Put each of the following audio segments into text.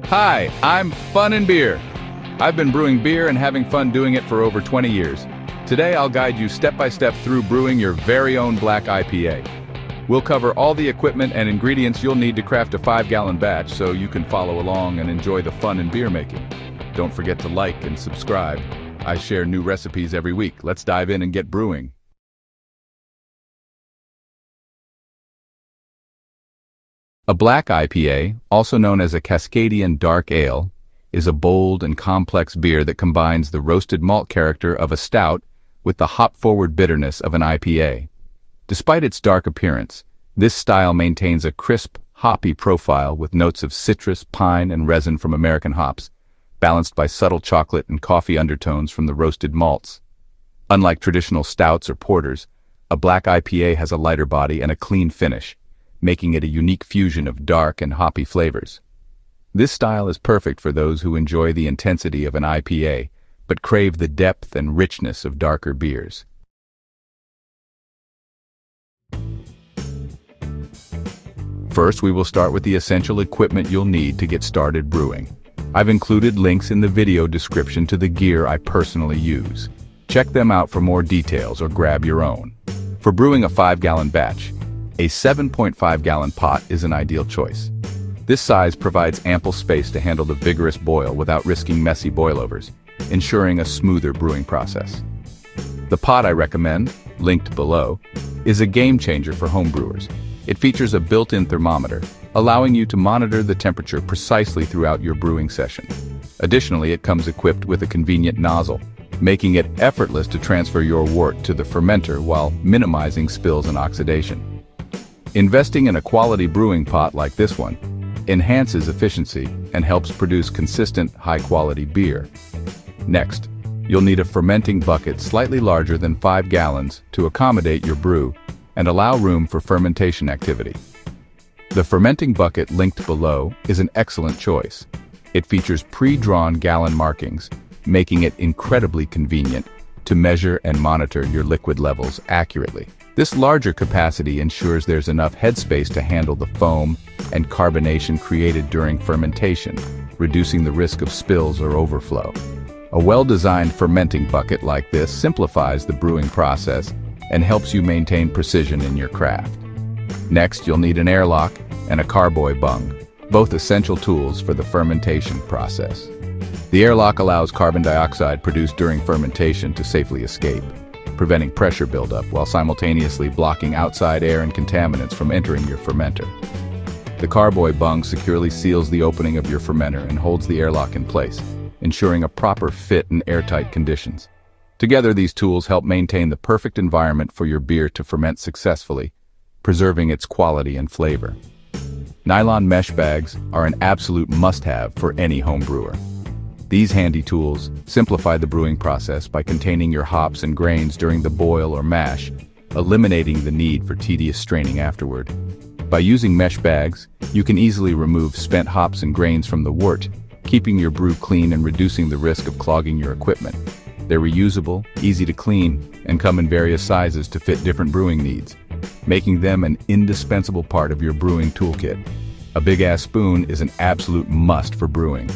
Hi, I'm FUNnBEER. I've been brewing beer and having fun doing it for over 20 years. Today I'll guide you step by step through brewing your very own Black IPA. We'll cover all the equipment and ingredients you'll need to craft a 5-gallon batch so you can follow along and enjoy the fun in beer making. Don't forget to like and subscribe. I share new recipes every week. Let's dive in and get brewing. A Black IPA, also known as a Cascadian dark ale, is a bold and complex beer that combines the roasted malt character of a stout with the hop-forward bitterness of an IPA. Despite its dark appearance, this style maintains a crisp, hoppy profile with notes of citrus, pine, and resin from American hops, balanced by subtle chocolate and coffee undertones from the roasted malts. Unlike traditional stouts or porters, a Black IPA has a lighter body and a clean finish, making it a unique fusion of dark and hoppy flavors. This style is perfect for those who enjoy the intensity of an IPA, but crave the depth and richness of darker beers. First, we will start with the essential equipment you'll need to get started brewing. I've included links in the video description to the gear I personally use. Check them out for more details or grab your own. For brewing a 5-gallon batch, a 7.5-gallon pot is an ideal choice. This size provides ample space to handle the vigorous boil without risking messy boilovers, ensuring a smoother brewing process. The pot I recommend, linked below, is a game changer for homebrewers. It features a built-in thermometer, allowing you to monitor the temperature precisely throughout your brewing session. Additionally, it comes equipped with a convenient nozzle, making it effortless to transfer your wort to the fermenter while minimizing spills and oxidation. Investing in a quality brewing pot like this one enhances efficiency and helps produce consistent, high-quality beer. Next, you'll need a fermenting bucket slightly larger than 5 gallons to accommodate your brew and allow room for fermentation activity. The fermenting bucket linked below is an excellent choice. It features pre-drawn gallon markings, making it incredibly convenient to measure and monitor your liquid levels accurately. This larger capacity ensures there's enough headspace to handle the foam and carbonation created during fermentation, reducing the risk of spills or overflow. A well-designed fermenting bucket like this simplifies the brewing process and helps you maintain precision in your craft. Next, you'll need an airlock and a carboy bung, both essential tools for the fermentation process. The airlock allows carbon dioxide produced during fermentation to safely escape, preventing pressure buildup while simultaneously blocking outside air and contaminants from entering your fermenter. The carboy bung securely seals the opening of your fermenter and holds the airlock in place, ensuring a proper fit in airtight conditions. Together, these tools help maintain the perfect environment for your beer to ferment successfully, preserving its quality and flavor. Nylon mesh bags are an absolute must-have for any home brewer. These handy tools simplify the brewing process by containing your hops and grains during the boil or mash, eliminating the need for tedious straining afterward. By using mesh bags, you can easily remove spent hops and grains from the wort, keeping your brew clean and reducing the risk of clogging your equipment. They're reusable, easy to clean, and come in various sizes to fit different brewing needs, making them an indispensable part of your brewing toolkit. A big-ass spoon is an absolute must for brewing.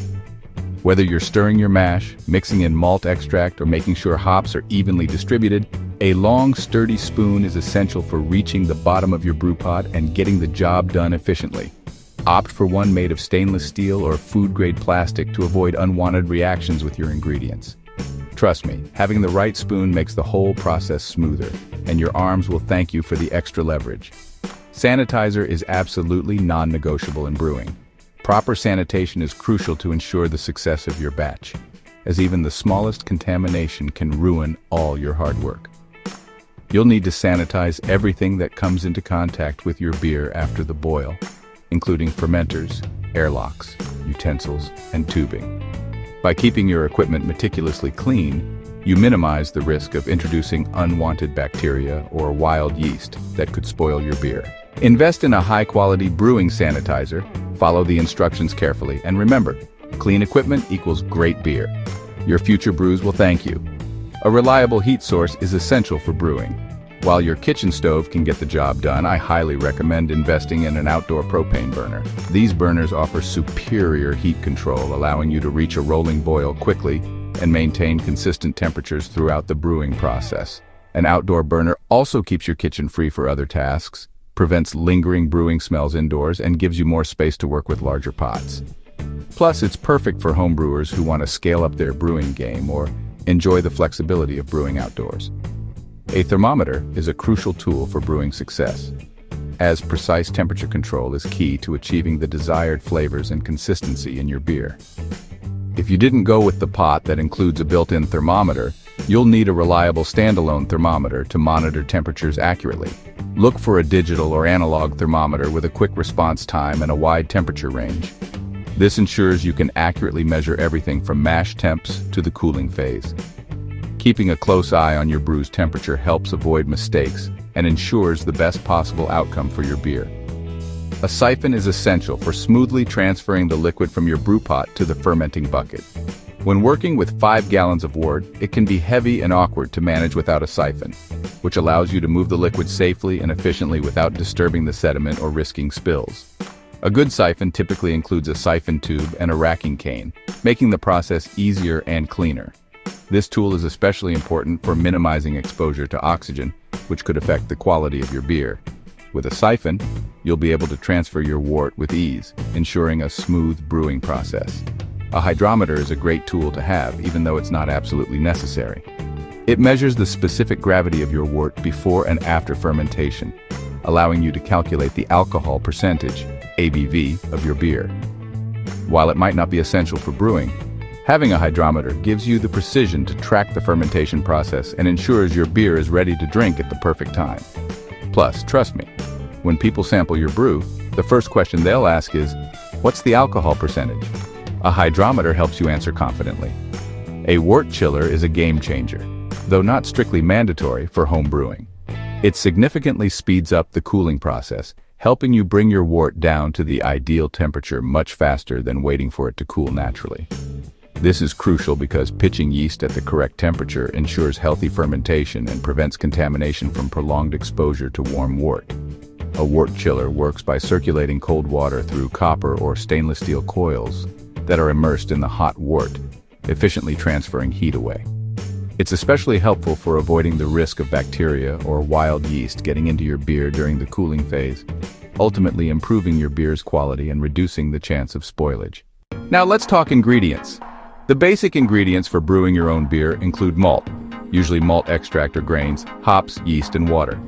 Whether you're stirring your mash, mixing in malt extract, or making sure hops are evenly distributed, a long, sturdy spoon is essential for reaching the bottom of your brew pot and getting the job done efficiently. Opt for one made of stainless steel or food-grade plastic to avoid unwanted reactions with your ingredients. Trust me, having the right spoon makes the whole process smoother, and your arms will thank you for the extra leverage. Sanitizer is absolutely non-negotiable in brewing. Proper sanitation is crucial to ensure the success of your batch, as even the smallest contamination can ruin all your hard work. You'll need to sanitize everything that comes into contact with your beer after the boil, including fermenters, airlocks, utensils, and tubing. By keeping your equipment meticulously clean, you minimize the risk of introducing unwanted bacteria or wild yeast that could spoil your beer. Invest in a high-quality brewing sanitizer, follow the instructions carefully, and remember, clean equipment equals great beer. Your future brews will thank you. A reliable heat source is essential for brewing. While your kitchen stove can get the job done, I highly recommend investing in an outdoor propane burner. These burners offer superior heat control, allowing you to reach a rolling boil quickly and maintain consistent temperatures throughout the brewing process. An outdoor burner also keeps your kitchen free for other tasks, prevents lingering brewing smells indoors, and gives you more space to work with larger pots. Plus, it's perfect for homebrewers who want to scale up their brewing game or enjoy the flexibility of brewing outdoors. A thermometer is a crucial tool for brewing success, as precise temperature control is key to achieving the desired flavors and consistency in your beer. If you didn't go with the pot that includes a built-in thermometer, you'll need a reliable standalone thermometer to monitor temperatures accurately. Look for a digital or analog thermometer with a quick response time and a wide temperature range. This ensures you can accurately measure everything from mash temps to the cooling phase. Keeping a close eye on your brew's temperature helps avoid mistakes and ensures the best possible outcome for your beer. A siphon is essential for smoothly transferring the liquid from your brew pot to the fermenting bucket. When working with 5 gallons of wort, it can be heavy and awkward to manage without a siphon, which allows you to move the liquid safely and efficiently without disturbing the sediment or risking spills. A good siphon typically includes a siphon tube and a racking cane, making the process easier and cleaner. This tool is especially important for minimizing exposure to oxygen, which could affect the quality of your beer. With a siphon, you'll be able to transfer your wort with ease, ensuring a smooth brewing process. A hydrometer is a great tool to have, even though it's not absolutely necessary. It measures the specific gravity of your wort before and after fermentation, allowing you to calculate the alcohol percentage, ABV, of your beer. While it might not be essential for brewing, having a hydrometer gives you the precision to track the fermentation process and ensures your beer is ready to drink at the perfect time. Plus, trust me, when people sample your brew, the first question they'll ask is, "What's the alcohol percentage?" A hydrometer helps you answer confidently. A wort chiller is a game changer, though not strictly mandatory for home brewing. It significantly speeds up the cooling process, helping you bring your wort down to the ideal temperature much faster than waiting for it to cool naturally. This is crucial because pitching yeast at the correct temperature ensures healthy fermentation and prevents contamination from prolonged exposure to warm wort. A wort chiller works by circulating cold water through copper or stainless steel coils that are immersed in the hot wort, efficiently transferring heat away. It's especially helpful for avoiding the risk of bacteria or wild yeast getting into your beer during the cooling phase, ultimately improving your beer's quality and reducing the chance of spoilage. Now let's talk ingredients. The basic ingredients for brewing your own beer include malt, usually malt extract or grains, hops, yeast, and water.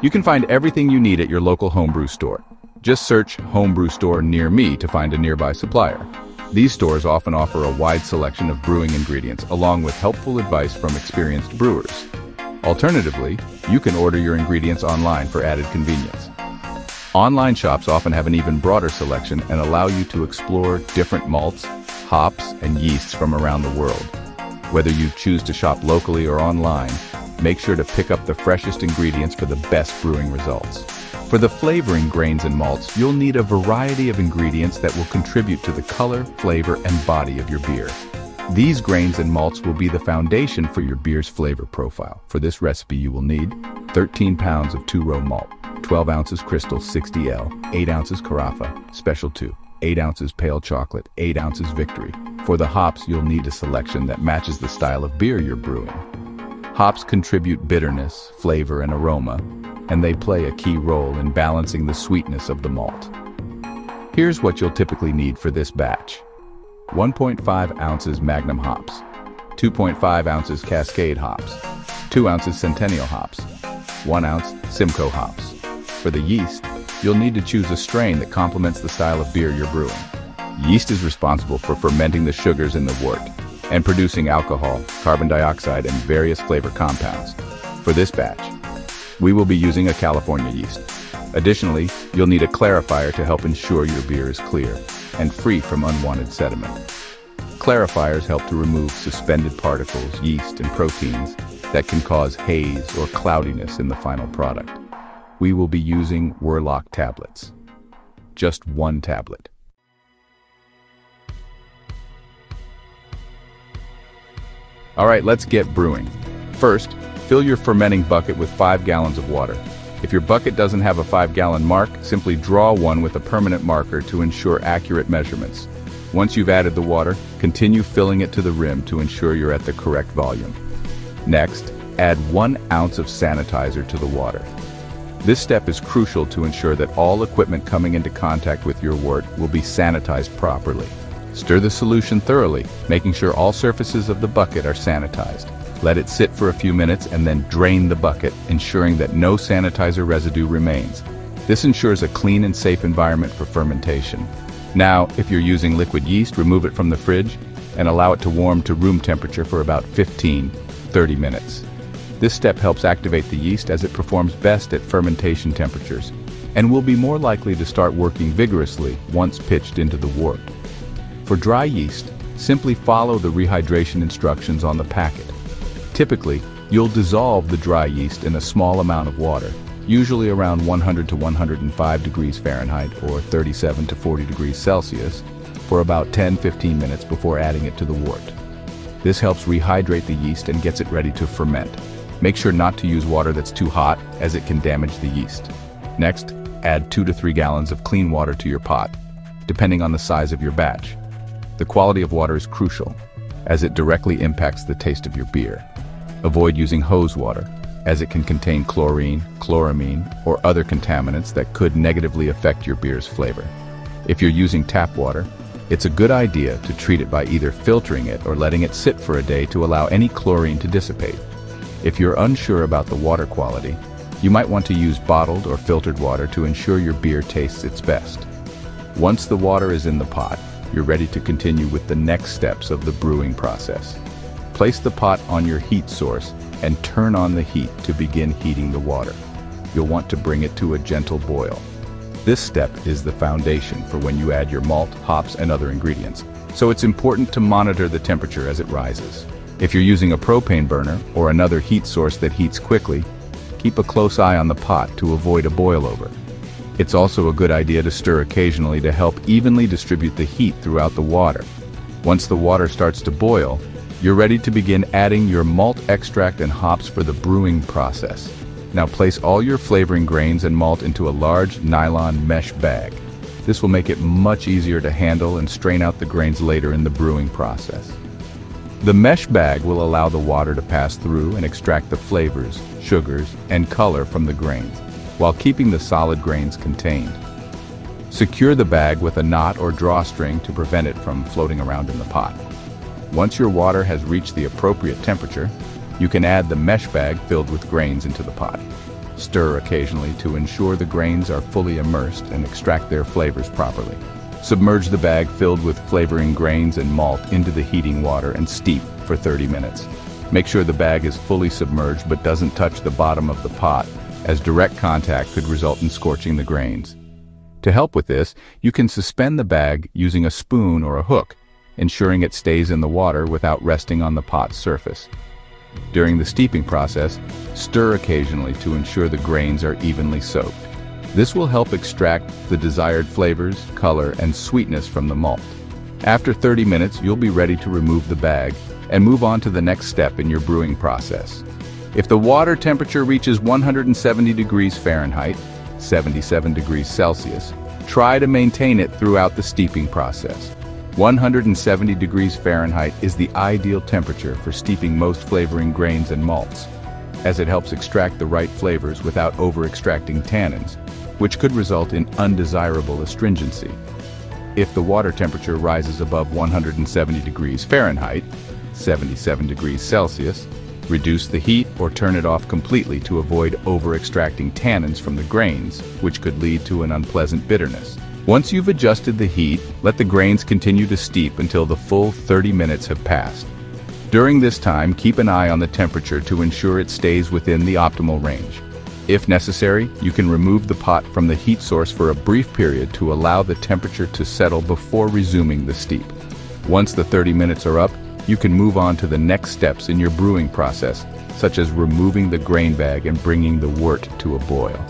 You can find everything you need at your local homebrew store. Just search homebrew store near me to find a nearby supplier. These stores often offer a wide selection of brewing ingredients along with helpful advice from experienced brewers. Alternatively, you can order your ingredients online for added convenience. Online shops often have an even broader selection and allow you to explore different malts, hops, and yeasts from around the world. Whether you choose to shop locally or online, make sure to pick up the freshest ingredients for the best brewing results. For the flavoring grains and malts, you'll need a variety of ingredients that will contribute to the color, flavor, and body of your beer. These grains and malts will be the foundation for your beer's flavor profile. For this recipe, you will need 13 pounds of 2-row malt, 12 ounces Crystal 60L, 8 ounces Carafa Special II, 8 ounces pale chocolate, 8 ounces Victory. For the hops, you'll need a selection that matches the style of beer you're brewing. Hops contribute bitterness, flavor, and aroma, and they play a key role in balancing the sweetness of the malt. Here's what you'll typically need for this batch. 1.5 ounces Magnum hops, 2.5 ounces Cascade hops, 2 ounces Centennial hops, 1 ounce Simcoe hops. For the yeast, you'll need to choose a strain that complements the style of beer you're brewing. Yeast is responsible for fermenting the sugars in the wort and producing alcohol, carbon dioxide, and various flavor compounds. For this batch, we will be using a California yeast. Additionally, you'll need a clarifier to help ensure your beer is clear and free from unwanted sediment. Clarifiers help to remove suspended particles, yeast, and proteins that can cause haze or cloudiness in the final product. We will be using Whirloc tablets. Just 1 tablet. All right, let's get brewing. First, Fill your fermenting bucket with 5 gallons of water. If your bucket doesn't have a 5-gallon mark, simply draw one with a permanent marker to ensure accurate measurements. Once you've added the water, continue filling it to the rim to ensure you're at the correct volume. Next, add 1 ounce of sanitizer to the water. This step is crucial to ensure that all equipment coming into contact with your wort will be sanitized properly. Stir the solution thoroughly, making sure all surfaces of the bucket are sanitized. Let it sit for a few minutes and then drain the bucket, ensuring that no sanitizer residue remains. This ensures a clean and safe environment for fermentation. Now, if you're using liquid yeast, remove it from the fridge and allow it to warm to room temperature for about 15-30 minutes. This step helps activate the yeast as it performs best at fermentation temperatures and will be more likely to start working vigorously once pitched into the wort. For dry yeast, simply follow the rehydration instructions on the packet. Typically, you'll dissolve the dry yeast in a small amount of water, usually around 100 to 105 degrees Fahrenheit or 37 to 40 degrees Celsius, for about 10-15 minutes before adding it to the wort. This helps rehydrate the yeast and gets it ready to ferment. Make sure not to use water that's too hot, as it can damage the yeast. Next, add 2 to 3 gallons of clean water to your pot, depending on the size of your batch. The quality of water is crucial, as it directly impacts the taste of your beer. Avoid using hose water, as it can contain chlorine, chloramine, or other contaminants that could negatively affect your beer's flavor. If you're using tap water, it's a good idea to treat it by either filtering it or letting it sit for a day to allow any chlorine to dissipate. If you're unsure about the water quality, you might want to use bottled or filtered water to ensure your beer tastes its best. Once the water is in the pot, you're ready to continue with the next steps of the brewing process. Place the pot on your heat source and turn on the heat to begin heating the water. You'll want to bring it to a gentle boil. This step is the foundation for when you add your malt, hops, and other ingredients, so it's important to monitor the temperature as it rises. If you're using a propane burner or another heat source that heats quickly, keep a close eye on the pot to avoid a boil-over. It's also a good idea to stir occasionally to help evenly distribute the heat throughout the water. Once the water starts to boil, you're ready to begin adding your malt extract and hops for the brewing process. Now place all your flavoring grains and malt into a large nylon mesh bag. This will make it much easier to handle and strain out the grains later in the brewing process. The mesh bag will allow the water to pass through and extract the flavors, sugars, and color from the grains, while keeping the solid grains contained. Secure the bag with a knot or drawstring to prevent it from floating around in the pot. Once your water has reached the appropriate temperature, you can add the mesh bag filled with grains into the pot. Stir occasionally to ensure the grains are fully immersed and extract their flavors properly. Submerge the bag filled with flavoring grains and malt into the heating water and steep for 30 minutes. Make sure the bag is fully submerged but doesn't touch the bottom of the pot, as direct contact could result in scorching the grains. To help with this, you can suspend the bag using a spoon or a hook, ensuring it stays in the water without resting on the pot's surface. During the steeping process, stir occasionally to ensure the grains are evenly soaked. This will help extract the desired flavors, color, and sweetness from the malt. After 30 minutes, you'll be ready to remove the bag and move on to the next step in your brewing process. If the water temperature reaches 170 degrees Fahrenheit, 77 degrees Celsius, try to maintain it throughout the steeping process. 170 degrees Fahrenheit is the ideal temperature for steeping most flavoring grains and malts, as it helps extract the right flavors without over-extracting tannins, which could result in undesirable astringency. If the water temperature rises above 170 degrees Fahrenheit, 77 degrees Celsius, reduce the heat or turn it off completely to avoid over-extracting tannins from the grains, which could lead to an unpleasant bitterness. Once you've adjusted the heat, let the grains continue to steep until the full 30 minutes have passed. During this time, keep an eye on the temperature to ensure it stays within the optimal range. If necessary, you can remove the pot from the heat source for a brief period to allow the temperature to settle before resuming the steep. Once the 30 minutes are up, you can move on to the next steps in your brewing process, such as removing the grain bag and bringing the wort to a boil.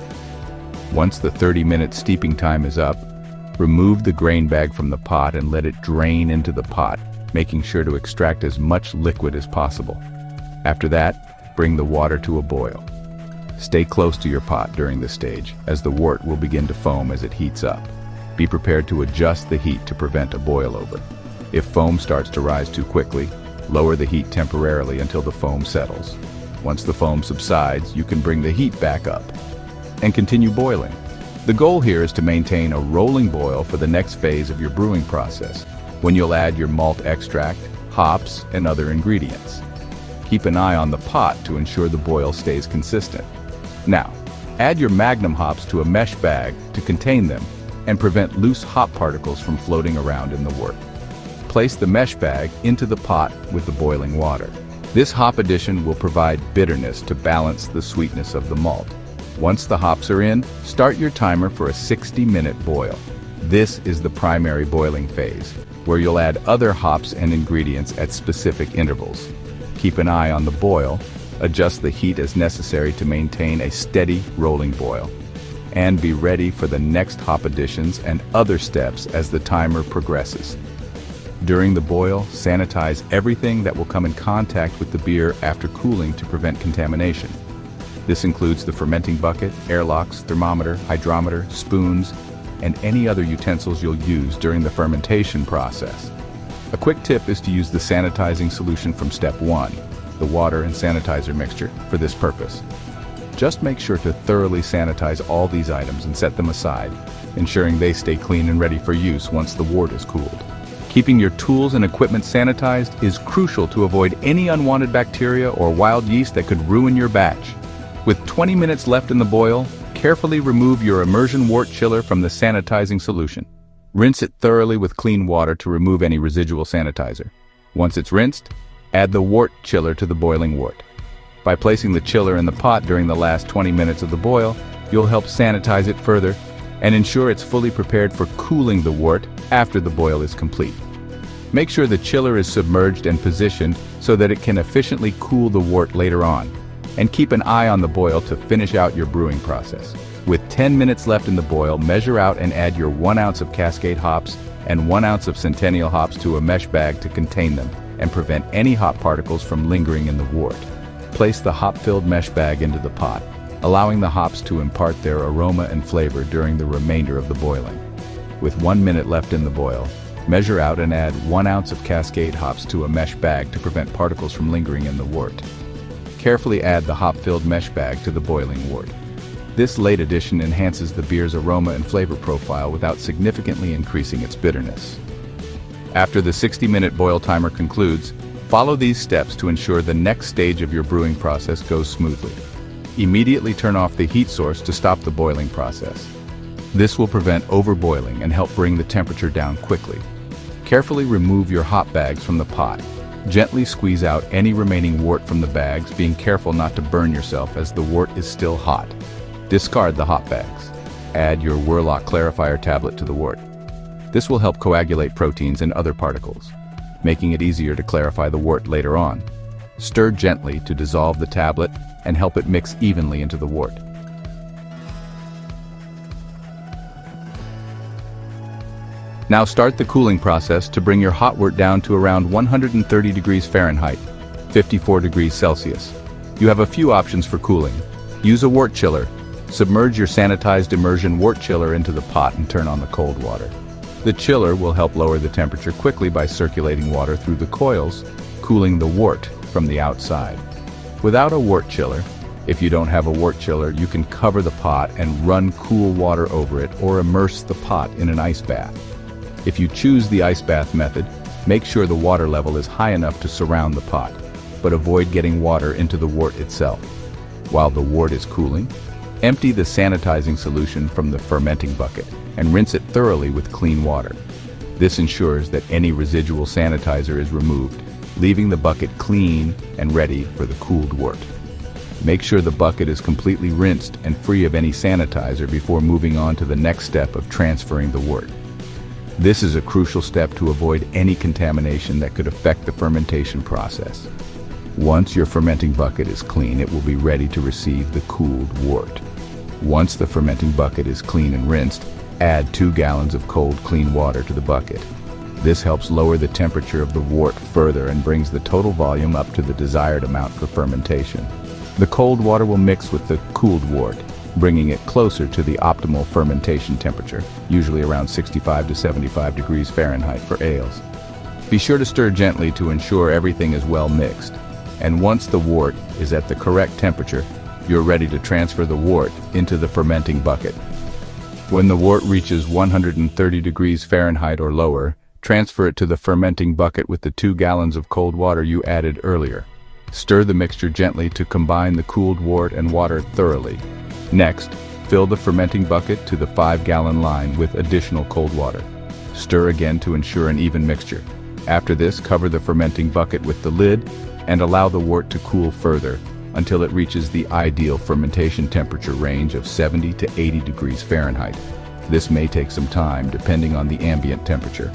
Once the 30-minute steeping time is up, remove the grain bag from the pot and let it drain into the pot, making sure to extract as much liquid as possible. After that, bring the water to a boil. Stay close to your pot during this stage, as the wort will begin to foam as it heats up. Be prepared to adjust the heat to prevent a boil-over. If foam starts to rise too quickly, lower the heat temporarily until the foam settles. Once the foam subsides, you can bring the heat back up and continue boiling. The goal here is to maintain a rolling boil for the next phase of your brewing process, when you'll add your malt extract, hops, and other ingredients. Keep an eye on the pot to ensure the boil stays consistent. Now, add your Magnum hops to a mesh bag to contain them and prevent loose hop particles from floating around in the wort. Place the mesh bag into the pot with the boiling water. This hop addition will provide bitterness to balance the sweetness of the malt. Once the hops are in, start your timer for a 60-minute boil. This is the primary boiling phase, where you'll add other hops and ingredients at specific intervals. Keep an eye on the boil, adjust the heat as necessary to maintain a steady rolling boil, and be ready for the next hop additions and other steps as the timer progresses. During the boil, sanitize everything that will come in contact with the beer after cooling to prevent contamination. This includes the fermenting bucket, airlocks, thermometer, hydrometer, spoons, and any other utensils you'll use during the fermentation process. A quick tip is to use the sanitizing solution from step 1, the water and sanitizer mixture, for this purpose. Just make sure to thoroughly sanitize all these items and set them aside, ensuring they stay clean and ready for use once the wort is cooled. Keeping your tools and equipment sanitized is crucial to avoid any unwanted bacteria or wild yeast that could ruin your batch. With 20 minutes left in the boil, carefully remove your immersion wort chiller from the sanitizing solution. Rinse it thoroughly with clean water to remove any residual sanitizer. Once it's rinsed, add the wort chiller to the boiling wort. By placing the chiller in the pot during the last 20 minutes of the boil, you'll help sanitize it further and ensure it's fully prepared for cooling the wort after the boil is complete. Make sure the chiller is submerged and positioned so that it can efficiently cool the wort later on, and keep an eye on the boil to finish out your brewing process. With 10 minutes left in the boil, measure out and add your 1 ounce of Cascade hops and 1 ounce of Centennial hops to a mesh bag to contain them and prevent any hop particles from lingering in the wort. Place the hop-filled mesh bag into the pot, allowing the hops to impart their aroma and flavor during the remainder of the boiling. With 1 minute left in the boil, measure out and add 1 ounce of Cascade hops to a mesh bag to prevent particles from lingering in the wort. Carefully add the hop-filled mesh bag to the boiling wort. This late addition enhances the beer's aroma and flavor profile without significantly increasing its bitterness. After the 60-minute boil timer concludes, follow these steps to ensure the next stage of your brewing process goes smoothly. Immediately turn off the heat source to stop the boiling process. This will prevent overboiling and help bring the temperature down quickly. Carefully remove your hop bags from the pot. Gently squeeze out any remaining wort from the bags, being careful not to burn yourself as the wort is still hot. Discard the hop bags. Add your Whirloc Clarifier tablet to the wort. This will help coagulate proteins and other particles, making it easier to clarify the wort later on. Stir gently to dissolve the tablet and help it mix evenly into the wort. Now start the cooling process to bring your hot wort down to around 130 degrees Fahrenheit, 54 degrees Celsius. You have a few options for cooling. Use a wort chiller. Submerge your sanitized immersion wort chiller into the pot and turn on the cold water. The chiller will help lower the temperature quickly by circulating water through the coils, cooling the wort from the outside. Without a wort chiller, if you don't have a wort chiller, you can cover the pot and run cool water over it or immerse the pot in an ice bath. If you choose the ice bath method, make sure the water level is high enough to surround the pot, but avoid getting water into the wort itself. While the wort is cooling, empty the sanitizing solution from the fermenting bucket and rinse it thoroughly with clean water. This ensures that any residual sanitizer is removed, leaving the bucket clean and ready for the cooled wort. Make sure the bucket is completely rinsed and free of any sanitizer before moving on to the next step of transferring the wort. This is a crucial step to avoid any contamination that could affect the fermentation process. Once your fermenting bucket is clean, it will be ready to receive the cooled wort. Once the fermenting bucket is clean and rinsed, add 2 gallons of cold, clean water to the bucket. This helps lower the temperature of the wort further and brings the total volume up to the desired amount for fermentation. The cold water will mix with the cooled wort, bringing it closer to the optimal fermentation temperature, usually around 65 to 75 degrees Fahrenheit for ales. Be sure to stir gently to ensure everything is well mixed. And once the wort is at the correct temperature, you're ready to transfer the wort into the fermenting bucket. When the wort reaches 130 degrees Fahrenheit or lower, transfer it to the fermenting bucket with the 2 gallons of cold water you added earlier. Stir the mixture gently to combine the cooled wort and water thoroughly. Next, fill the fermenting bucket to the 5-gallon line with additional cold water. Stir again to ensure an even mixture. After this, cover the fermenting bucket with the lid and allow the wort to cool further until it reaches the ideal fermentation temperature range of 70 to 80 degrees Fahrenheit. This may take some time depending on the ambient temperature.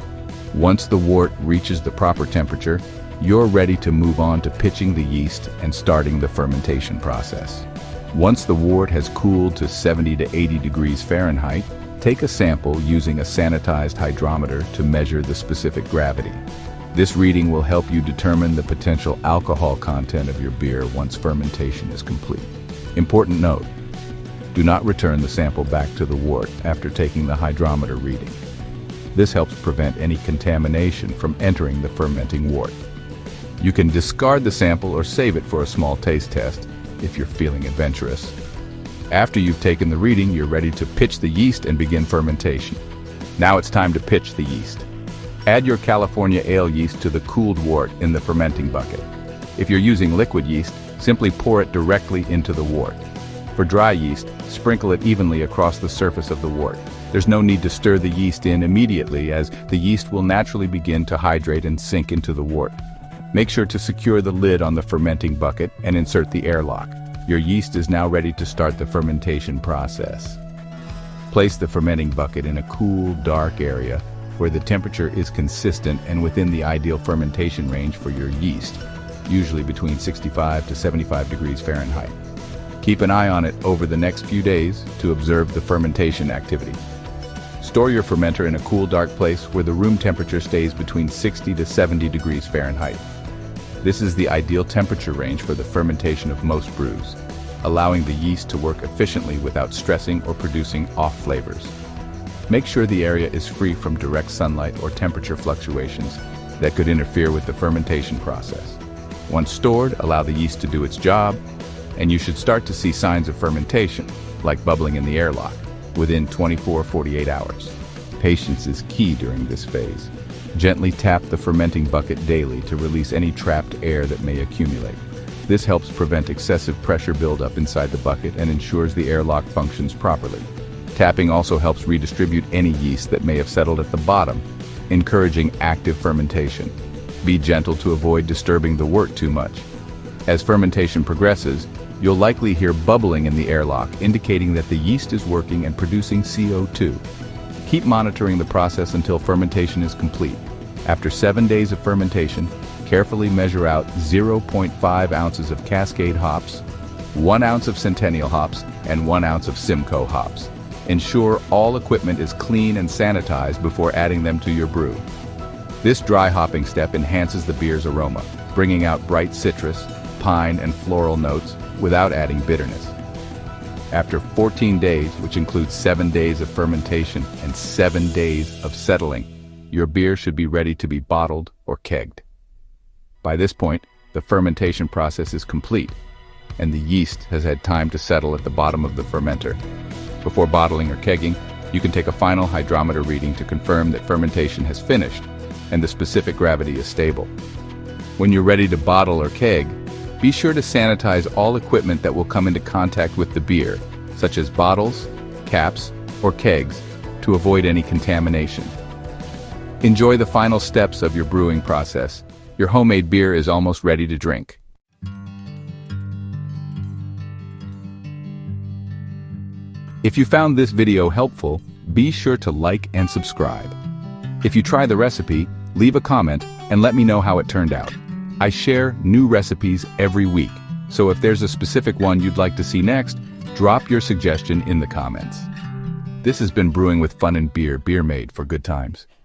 Once the wort reaches the proper temperature, you're ready to move on to pitching the yeast and starting the fermentation process. Once the wort has cooled to 70 to 80 degrees Fahrenheit, take a sample using a sanitized hydrometer to measure the specific gravity. This reading will help you determine the potential alcohol content of your beer once fermentation is complete. Important note: do not return the sample back to the wort after taking the hydrometer reading. This helps prevent any contamination from entering the fermenting wort. You can discard the sample or save it for a small taste test if you're feeling adventurous. After you've taken the reading, you're ready to pitch the yeast and begin fermentation. Now it's time to pitch the yeast. Add your California ale yeast to the cooled wort in the fermenting bucket. If you're using liquid yeast, simply pour it directly into the wort. For dry yeast, sprinkle it evenly across the surface of the wort. There's no need to stir the yeast in immediately, as the yeast will naturally begin to hydrate and sink into the wort. Make sure to secure the lid on the fermenting bucket and insert the airlock. Your yeast is now ready to start the fermentation process. Place the fermenting bucket in a cool, dark area where the temperature is consistent and within the ideal fermentation range for your yeast, usually between 65 to 75 degrees Fahrenheit. Keep an eye on it over the next few days to observe the fermentation activity. Store your fermenter in a cool, dark place where the room temperature stays between 60 to 70 degrees Fahrenheit. This is the ideal temperature range for the fermentation of most brews, allowing the yeast to work efficiently without stressing or producing off flavors. Make sure the area is free from direct sunlight or temperature fluctuations that could interfere with the fermentation process. Once stored, allow the yeast to do its job, and you should start to see signs of fermentation, like bubbling in the airlock, within 24-48 hours. Patience is key during this phase. Gently tap the fermenting bucket daily to release any trapped air that may accumulate. This helps prevent excessive pressure buildup inside the bucket and ensures the airlock functions properly. Tapping also helps redistribute any yeast that may have settled at the bottom, encouraging active fermentation. Be gentle to avoid disturbing the wort too much. As fermentation progresses, you'll likely hear bubbling in the airlock, indicating that the yeast is working and producing CO2. Keep monitoring the process until fermentation is complete. After 7 days of fermentation, carefully measure out 0.5 ounces of Cascade hops, 1 ounce of Centennial hops, and 1 ounce of Simcoe hops. Ensure all equipment is clean and sanitized before adding them to your brew. This dry hopping step enhances the beer's aroma, bringing out bright citrus, pine, and floral notes without adding bitterness. After 14 days, which includes 7 days of fermentation and 7 days of settling, your beer should be ready to be bottled or kegged. By this point, the fermentation process is complete, and the yeast has had time to settle at the bottom of the fermenter. Before bottling or kegging, you can take a final hydrometer reading to confirm that fermentation has finished and the specific gravity is stable. When you're ready to bottle or keg, be sure to sanitize all equipment that will come into contact with the beer, such as bottles, caps, or kegs, to avoid any contamination. Enjoy the final steps of your brewing process. Your homemade beer is almost ready to drink. If you found this video helpful, be sure to like and subscribe. If you try the recipe, leave a comment and let me know how it turned out. I share new recipes every week, so if there's a specific one you'd like to see next, drop your suggestion in the comments. This has been Brewing with FUNnBEER, beer made for good times.